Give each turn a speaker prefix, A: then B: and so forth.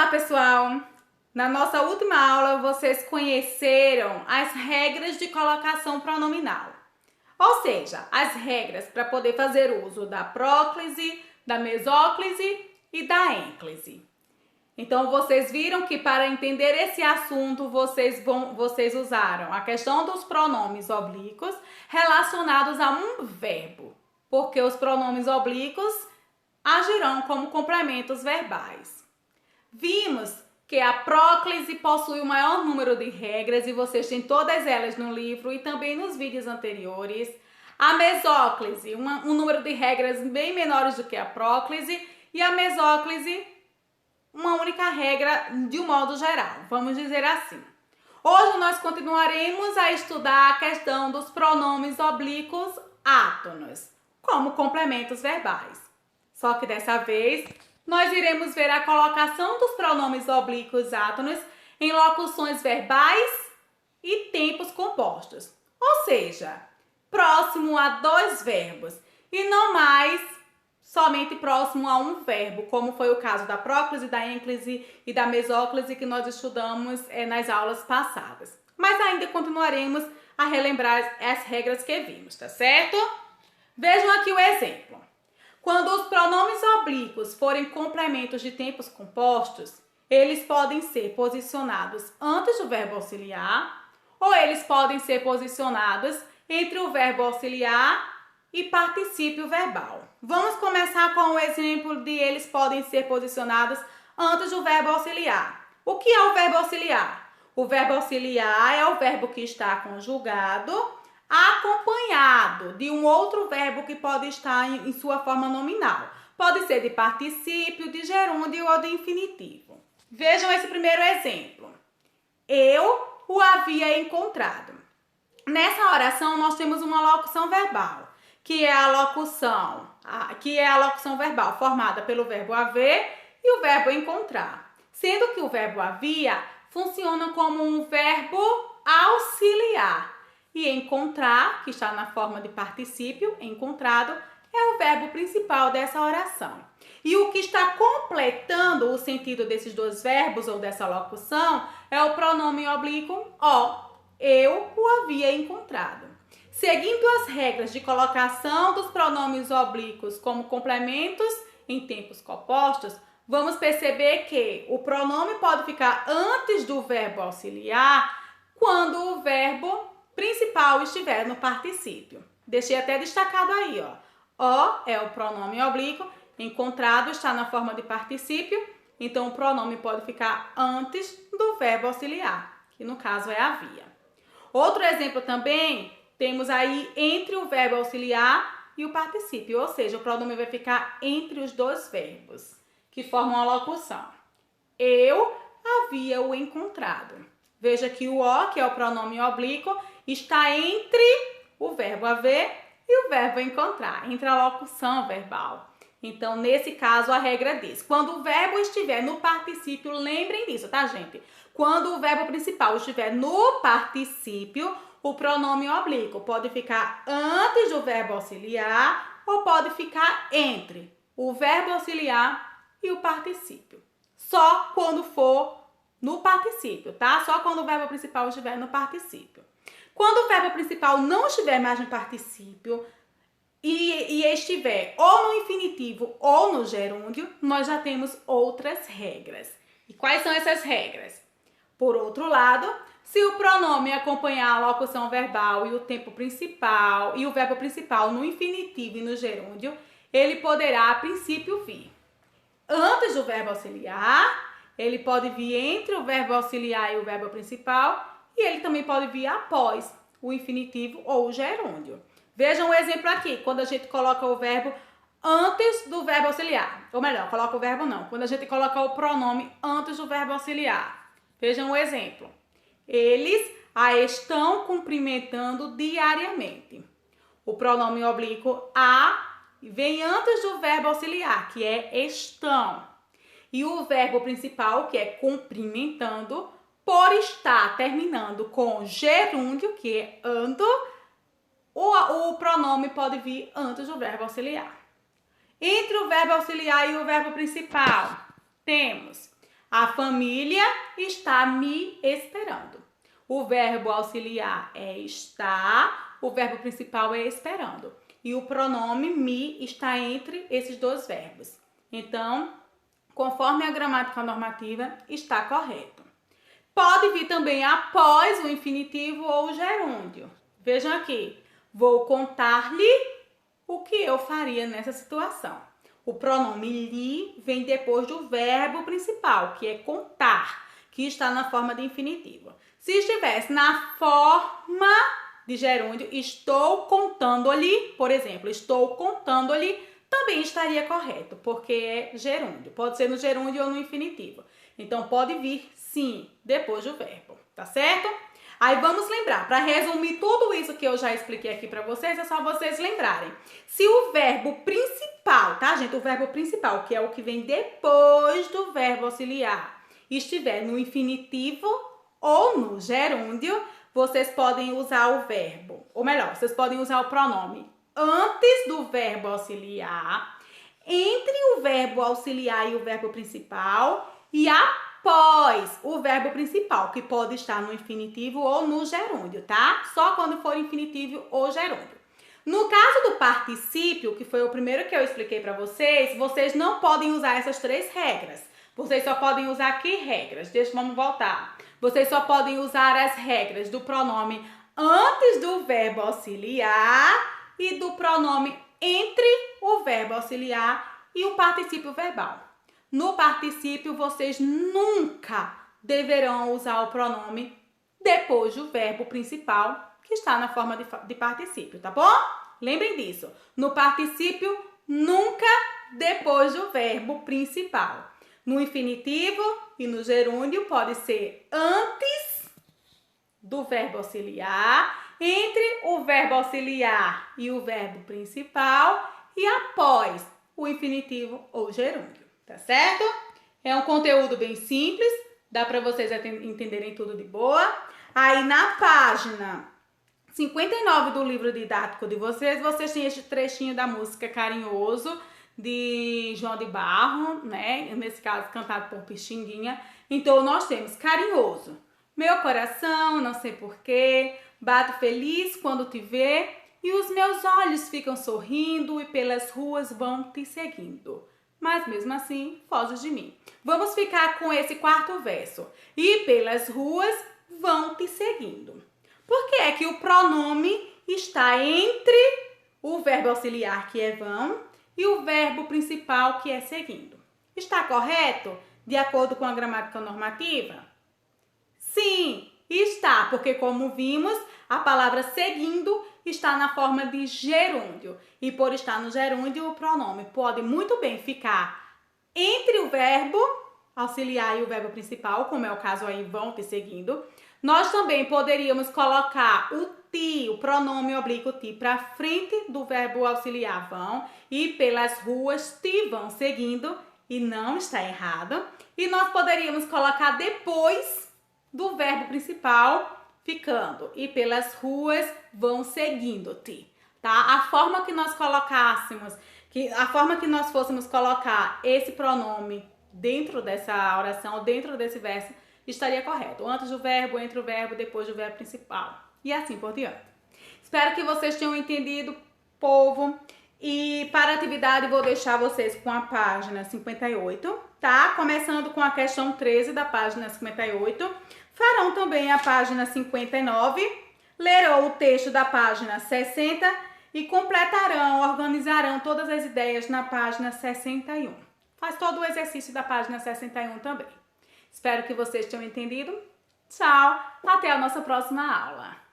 A: Olá, pessoal! Na nossa última aula, vocês conheceram as regras de colocação pronominal. Ou seja, as regras para poder fazer uso da próclise, da mesóclise e da ênclise. Então, vocês viram que para entender esse assunto, vocês usaram a questão dos pronomes oblíquos relacionados a um verbo, porque os pronomes oblíquos agirão como complementos verbais. Vimos que a próclise possui o maior número de regras e vocês têm todas elas no livro e também nos vídeos anteriores. A mesóclise, um número de regras bem menores do que a próclise, e a mesóclise, uma única regra de um modo geral, vamos dizer assim. Hoje nós continuaremos a estudar a questão dos pronomes oblíquos átonos, como complementos verbais. Só que dessa vez nós iremos ver a colocação dos pronomes oblíquos átonos em locuções verbais e tempos compostos, ou seja, próximo a dois verbos e não mais somente próximo a um verbo, como foi o caso da próclise, da ênclise e da mesóclise que nós estudamos nas aulas passadas. Mas ainda continuaremos a relembrar as regras que vimos, tá certo? Vejam aqui o exemplo. Quando os pronomes oblíquos forem complementos de tempos compostos, eles podem ser posicionados antes do verbo auxiliar ou eles podem ser posicionados entre o verbo auxiliar e particípio verbal. Vamos começar com o exemplo de eles podem ser posicionados antes do verbo auxiliar. O que é o verbo auxiliar? O verbo auxiliar é o verbo que está conjugado acompanhado de um outro verbo que pode estar em sua forma nominal. Pode ser de particípio, de gerúndio ou de infinitivo. Vejam esse primeiro exemplo. Eu o havia encontrado. Nessa oração nós temos uma locução verbal, que é a locução verbal formada pelo verbo haver e o verbo encontrar. Sendo que o verbo havia funciona como um verbo auxiliar. E encontrar, que está na forma de particípio, encontrado, é o verbo principal dessa oração. E o que está completando o sentido desses dois verbos ou dessa locução é o pronome oblíquo o. Eu o havia encontrado. Seguindo as regras de colocação dos pronomes oblíquos como complementos em tempos compostos, vamos perceber que o pronome pode ficar antes do verbo auxiliar quando o verbo principal estiver no particípio. Deixei até destacado aí, ó. O é o pronome oblíquo, encontrado está na forma de particípio, então o pronome pode ficar antes do verbo auxiliar, que no caso é havia. Outro exemplo também, temos aí entre o verbo auxiliar e o particípio, ou seja, o pronome vai ficar entre os dois verbos, que formam a locução. Eu havia o encontrado. Veja que o o, que é o pronome oblíquo, está entre o verbo haver e o verbo encontrar, entre a locução verbal. Então, nesse caso, a regra diz, quando o verbo estiver no particípio, lembrem disso, tá, gente? Quando o verbo principal estiver no particípio, o pronome oblíquo pode ficar antes do verbo auxiliar ou pode ficar entre o verbo auxiliar e o particípio. Só quando for no particípio, tá? Só quando o verbo principal estiver no particípio. Quando o verbo principal não estiver mais no particípio e estiver ou no infinitivo ou no gerúndio, nós já temos outras regras. E quais são essas regras? Por outro lado, se o pronome acompanhar a locução verbal e o tempo principal e o verbo principal no infinitivo e no gerúndio, ele poderá a princípio vir antes do verbo auxiliar, ele pode vir entre o verbo auxiliar e o verbo principal e ele também pode vir após o infinitivo ou o gerúndio. Vejam um exemplo aqui, quando a gente coloca o verbo antes do verbo auxiliar. Ou melhor, coloca o verbo não, quando a gente coloca o pronome antes do verbo auxiliar. Vejam um exemplo. Eles a estão cumprimentando diariamente. O pronome oblíquo a vem antes do verbo auxiliar, que é estão. E o verbo principal, que é cumprimentando, por estar terminando com gerúndio, que é ando, o pronome pode vir antes do verbo auxiliar. Entre o verbo auxiliar e o verbo principal, temos A família está me esperando. O verbo auxiliar é estar, o verbo principal é esperando. E o pronome me está entre esses dois verbos. Então, conforme a gramática normativa, está correto. Pode vir também após o infinitivo ou o gerúndio. Vejam aqui, vou contar-lhe o que eu faria nessa situação. O pronome lhe vem depois do verbo principal, que é contar, que está na forma de infinitivo. Se estivesse na forma de gerúndio, estou contando-lhe, por exemplo, estou contando-lhe, também estaria correto, porque é gerúndio. Pode ser no gerúndio ou no infinitivo. Então, pode vir, sim, depois do verbo, tá certo? Aí vamos lembrar, para resumir tudo isso que eu já expliquei aqui para vocês, é só vocês lembrarem. Se o verbo principal, tá, gente? O verbo principal, que é o que vem depois do verbo auxiliar, estiver no infinitivo ou no gerúndio, vocês podem usar o verbo, ou melhor, vocês podem usar o pronome antes do verbo auxiliar, entre o verbo auxiliar e o verbo principal e após o verbo principal, que pode estar no infinitivo ou no gerúndio, tá? Só quando for infinitivo ou gerúndio. No caso do particípio, que foi o primeiro que eu expliquei para vocês, vocês não podem usar essas três regras. Vocês só podem usar que regras? Vamos voltar. Vocês só podem usar as regras do pronome antes do verbo auxiliar e do pronome entre o verbo auxiliar e o particípio verbal. No particípio, vocês nunca deverão usar o pronome depois do verbo principal, que está na forma de particípio, tá bom? Lembrem disso. No particípio, nunca depois do verbo principal. No infinitivo e no gerúndio, pode ser antes do verbo auxiliar, entre o verbo auxiliar e o verbo principal e após o infinitivo ou gerúndio, tá certo? É um conteúdo bem simples, dá para vocês entenderem tudo de boa. Aí na página 59 do livro didático de vocês, vocês têm este trechinho da música Carinhoso, de João de Barro, né? Nesse caso, cantado por Pixinguinha. Então, nós temos carinhoso. Meu coração, não sei porquê, bate feliz quando te vê e os meus olhos ficam sorrindo e pelas ruas vão te seguindo. Mas mesmo assim, foges de mim. Vamos ficar com esse quarto verso. E pelas ruas vão te seguindo. Por que é que o pronome está entre o verbo auxiliar, que é vão, e o verbo principal, que é seguindo? Está correto? De acordo com a gramática normativa? Sim, está, porque como vimos, a palavra seguindo está na forma de gerúndio. E por estar no gerúndio, o pronome pode muito bem ficar entre o verbo auxiliar e o verbo principal, como é o caso aí, vão te seguindo. Nós também poderíamos colocar o ti, o pronome oblíquo ti, para frente do verbo auxiliar vão e pelas ruas te vão seguindo, e não está errado. E nós poderíamos colocar depois do verbo principal, ficando e pelas ruas vão seguindo-te, tá? A forma que nós colocássemos, a forma que nós fôssemos colocar esse pronome dentro dessa oração, dentro desse verso, estaria correto. Antes do verbo, entre o verbo, depois do verbo principal. E assim por diante. Espero que vocês tenham entendido, povo. E para a atividade, vou deixar vocês com a página 58, tá? Começando com a questão 13 da página 58. Farão também a página 59, lerão o texto da página 60 e completarão, organizarão todas as ideias na página 61. Faz todo o exercício da página 61 também. Espero que vocês tenham entendido. Tchau, até a nossa próxima aula.